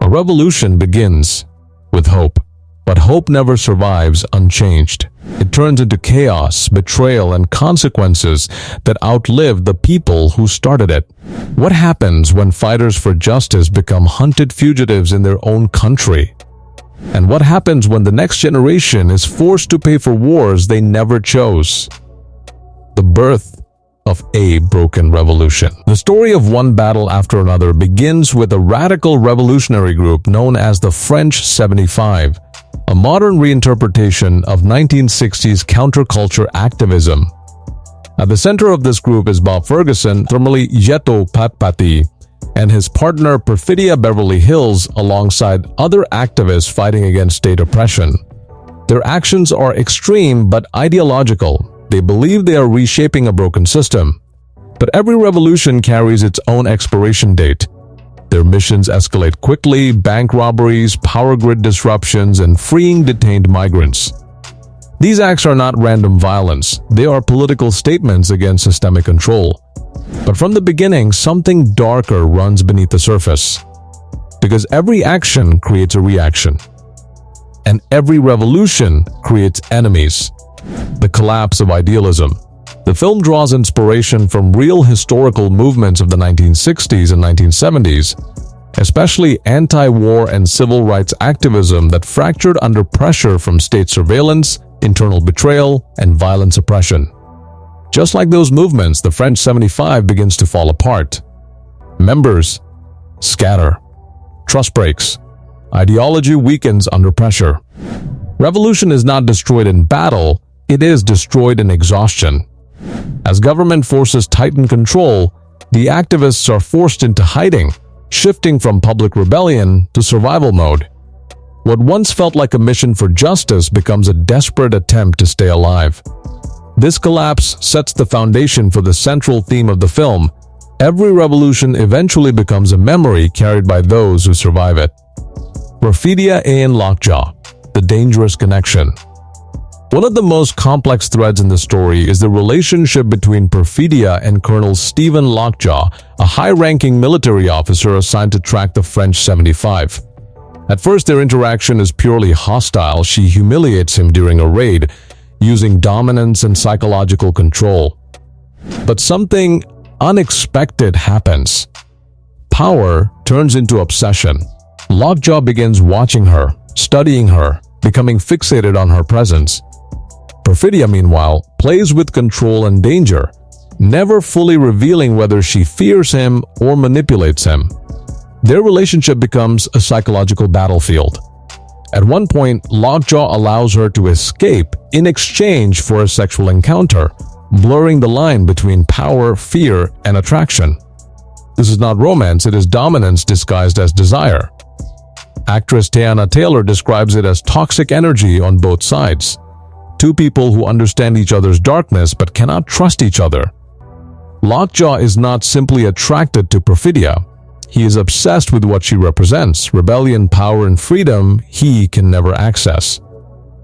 A revolution begins with hope, but hope never survives unchanged. It turns into chaos, betrayal, and consequences that outlive the people who started it. What happens when fighters for justice become hunted fugitives in their own country? And what happens when the next generation is forced to pay for wars they never chose? The birth of a broken revolution. The story of one battle after another begins with a radical revolutionary group known as the French 75, a modern reinterpretation of 1960s counterculture activism. At the center of this group is Bob Ferguson, formerly Yeto Patpati, and his partner Perfidia Beverly Hills alongside other activists fighting against state oppression. Their actions are extreme but ideological. They believe they are reshaping a broken system. But every revolution carries its own expiration date. Their missions escalate quickly: bank robberies, power grid disruptions, and freeing detained migrants. These acts are not random violence. They are political statements against systemic control. But from the beginning, something darker runs beneath the surface. Because every action creates a reaction. And every revolution creates enemies. The collapse of idealism. The film draws inspiration from real historical movements of the 1960s and 1970s, especially anti-war and civil rights activism that fractured under pressure from state surveillance, internal betrayal, and violent suppression. Just like those movements, the French 75 begins to fall apart. Members scatter. Trust breaks. Ideology weakens under pressure. Revolution is not destroyed in battle, it is destroyed in exhaustion. As government forces tighten control, the activists are forced into hiding, shifting from public rebellion to survival mode. What once felt like a mission for justice becomes a desperate attempt to stay alive. This collapse sets the foundation for the central theme of the film. Every revolution eventually becomes a memory carried by those who survive it. Perfidia and Lockjaw, the dangerous connection. One of the most complex threads in the story is the relationship between Perfidia and Colonel Stephen Lockjaw, a high-ranking military officer assigned to track the French 75. At first, their interaction is purely hostile. She humiliates him during a raid, using dominance and psychological control. But something unexpected happens. Power turns into obsession. Lockjaw begins watching her, studying her, becoming fixated on her presence. Perfidia, meanwhile, plays with control and danger, never fully revealing whether she fears him or manipulates him. Their relationship becomes a psychological battlefield. At one point, Lockjaw allows her to escape in exchange for a sexual encounter, blurring the line between power, fear, and attraction. This is not romance, it is dominance disguised as desire. Actress Teyana Taylor describes it as toxic energy on both sides. Two people who understand each other's darkness but cannot trust each other. Lockjaw is not simply attracted to Perfidia. He is obsessed with what she represents: rebellion, power, and freedom he can never access.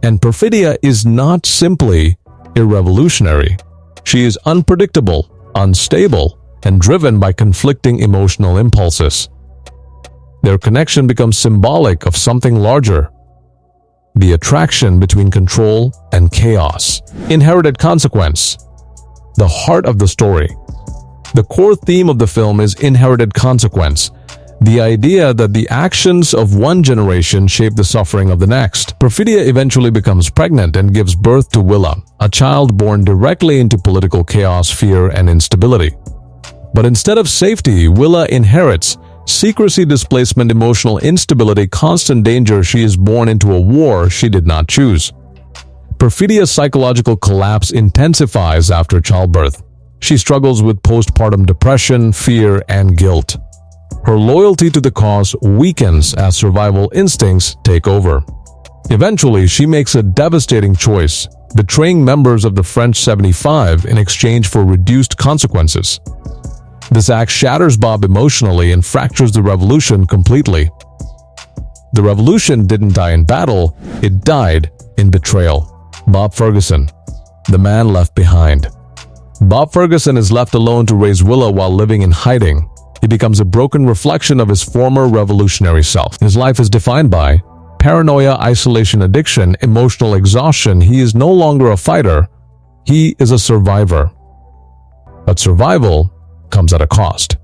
And Perfidia is not simply a revolutionary. She is unpredictable, unstable, and driven by conflicting emotional impulses. Their connection becomes symbolic of something larger: the attraction between control and chaos. Inherited consequence. The heart of the story. The core theme of the film is inherited consequence, the idea that the actions of one generation shape the suffering of the next. Perfidia eventually becomes pregnant and gives birth to Willa, a child born directly into political chaos, fear, and instability. But instead of safety, Willa inherits secrecy, displacement, emotional instability, constant danger. She is born into a war she did not choose. Perfidia's psychological collapse intensifies after childbirth. She struggles with postpartum depression, fear, and guilt. Her loyalty to the cause weakens as survival instincts take over. Eventually, she makes a devastating choice, betraying members of the French 75 in exchange for reduced consequences. This act shatters Bob emotionally and fractures the revolution completely. The revolution didn't die in battle, it died in betrayal. Bob Ferguson, the man left behind. Bob Ferguson is left alone to raise Willa while living in hiding. He becomes a broken reflection of his former revolutionary self. His life is defined by paranoia, isolation, addiction, emotional exhaustion. He is no longer a fighter. He is a survivor. But survival comes at a cost.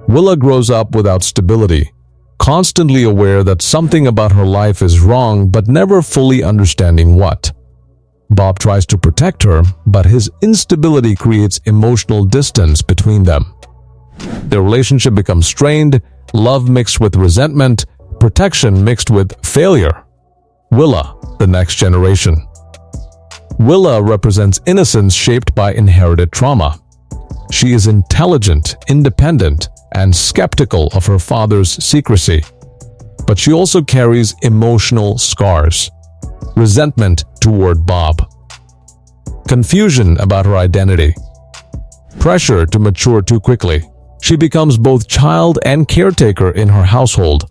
Willa grows up without stability, constantly aware that something about her life is wrong but never fully understanding what. Bob tries to protect her, but his instability creates emotional distance between them. Their relationship becomes strained, love mixed with resentment, protection mixed with failure. Willa, the next generation. Willa represents innocence shaped by inherited trauma. She is intelligent, independent, and skeptical of her father's secrecy. But she also carries emotional scars. Resentment toward Bob. Confusion about her identity. Pressure to mature too quickly. She becomes both child and caretaker in her household.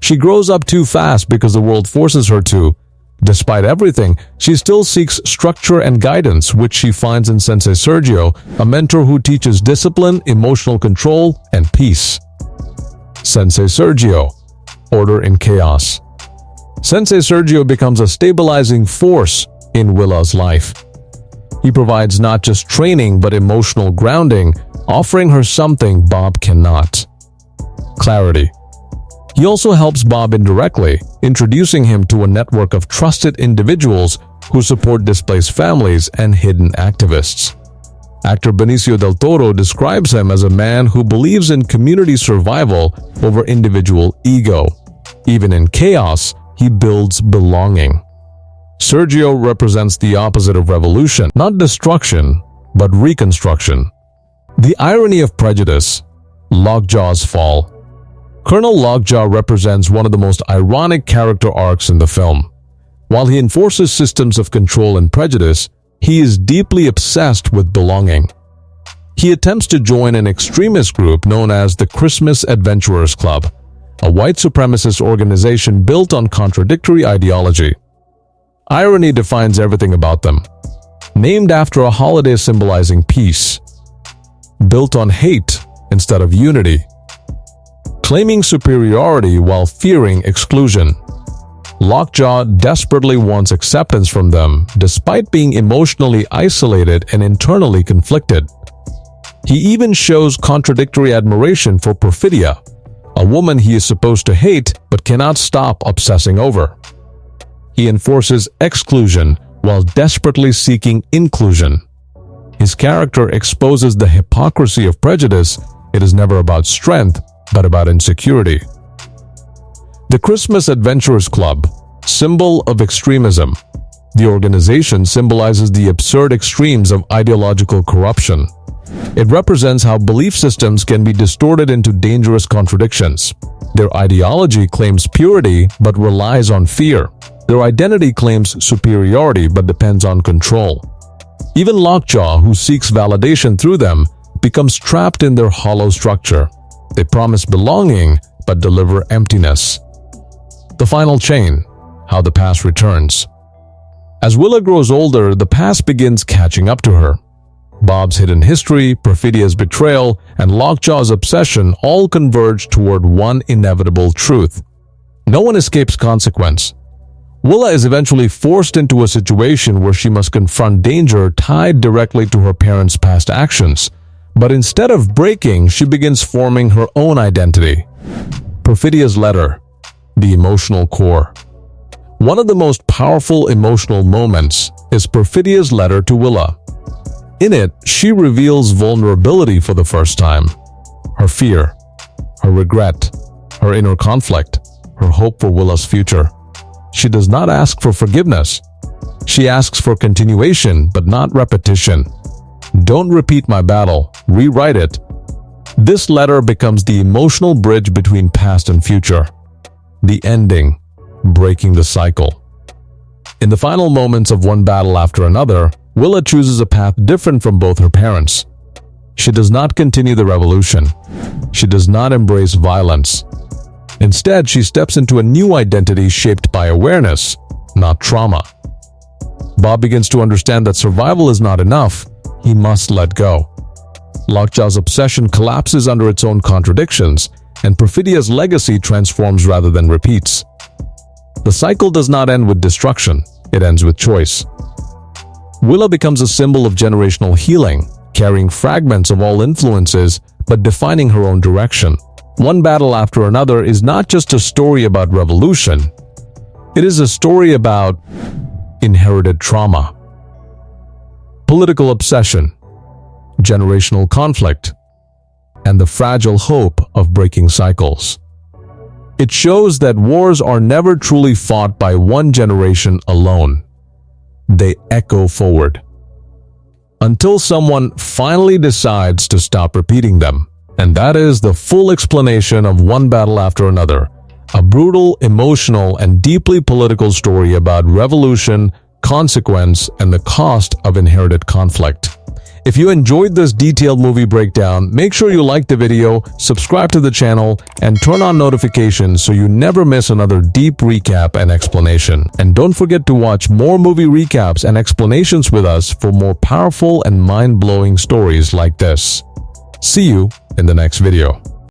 She grows up too fast because the world forces her to. Despite everything, she still seeks structure and guidance, which she finds in Sensei Sergio, a mentor who teaches discipline, emotional control, and peace. Sensei Sergio, order in chaos. Sensei Sergio becomes a stabilizing force in Willa's life. He provides not just training but emotional grounding, offering her something Bob cannot: clarity. He also helps Bob indirectly, introducing him to a network of trusted individuals who support displaced families and hidden activists. Actor Benicio del Toro describes him as a man who believes in community survival over individual ego. Even in chaos, he builds belonging. Sergio represents the opposite of revolution, not destruction, but reconstruction. The irony of prejudice. Lockjaw's fall. Colonel Lockjaw represents one of the most ironic character arcs in the film. While he enforces systems of control and prejudice, he is deeply obsessed with belonging. He attempts to join an extremist group known as the Christmas Adventurers Club, a white supremacist organization built on contradictory ideology. Irony defines everything about them. Named after a holiday symbolizing peace. Built on hate instead of unity. Claiming superiority while fearing exclusion. Lockjaw desperately wants acceptance from them, despite being emotionally isolated and internally conflicted. He even shows contradictory admiration for Perfidia, a woman he is supposed to hate but cannot stop obsessing over. He enforces exclusion while desperately seeking inclusion. His character exposes the hypocrisy of prejudice. It is never about strength, but about insecurity. The Christmas Adventurers Club, symbol of extremism. The organization symbolizes the absurd extremes of ideological corruption. It represents how belief systems can be distorted into dangerous contradictions. Their ideology claims purity but relies on fear. Their identity claims superiority but depends on control. Even Lockjaw, who seeks validation through them, becomes trapped in their hollow structure. They promise belonging but deliver emptiness. The final chain, how the past returns. As Willa grows older, the past begins catching up to her. Bob's hidden history, Perfidia's betrayal, and Lockjaw's obsession all converge toward one inevitable truth. No one escapes consequence. Willa is eventually forced into a situation where she must confront danger tied directly to her parents' past actions. But instead of breaking, she begins forming her own identity. Perfidia's letter, the emotional core. One of the most powerful emotional moments is Perfidia's letter to Willa. In it, she reveals vulnerability for the first time. Her fear, her regret, her inner conflict, her hope for Willa's future. She does not ask for forgiveness. She asks for continuation, but not repetition. Don't repeat my battle, rewrite it. This letter becomes the emotional bridge between past and future. The ending, breaking the cycle. In the final moments of one battle after another, Willa chooses a path different from both her parents. She does not continue the revolution. She does not embrace violence. Instead, she steps into a new identity shaped by awareness, not trauma. Bob begins to understand that survival is not enough. He must let go. Lokcha's obsession collapses under its own contradictions, and Perfidia's legacy transforms rather than repeats. The cycle does not end with destruction, it ends with choice. Willa becomes a symbol of generational healing, carrying fragments of all influences but defining her own direction. One battle after another is not just a story about revolution, it is a story about inherited trauma, political obsession, generational conflict, and the fragile hope of breaking cycles. It shows that wars are never truly fought by one generation alone. They echo forward until someone finally decides to stop repeating them. And that is the full explanation of One Battle After Another, a brutal, emotional, and deeply political story about revolution, consequence, and the cost of inherited conflict. If you enjoyed this detailed movie breakdown, make sure you like the video, subscribe to the channel, and turn on notifications so you never miss another deep recap and explanation. And don't forget to watch more movie recaps and explanations with us for more powerful and mind-blowing stories like this. See you in the next video.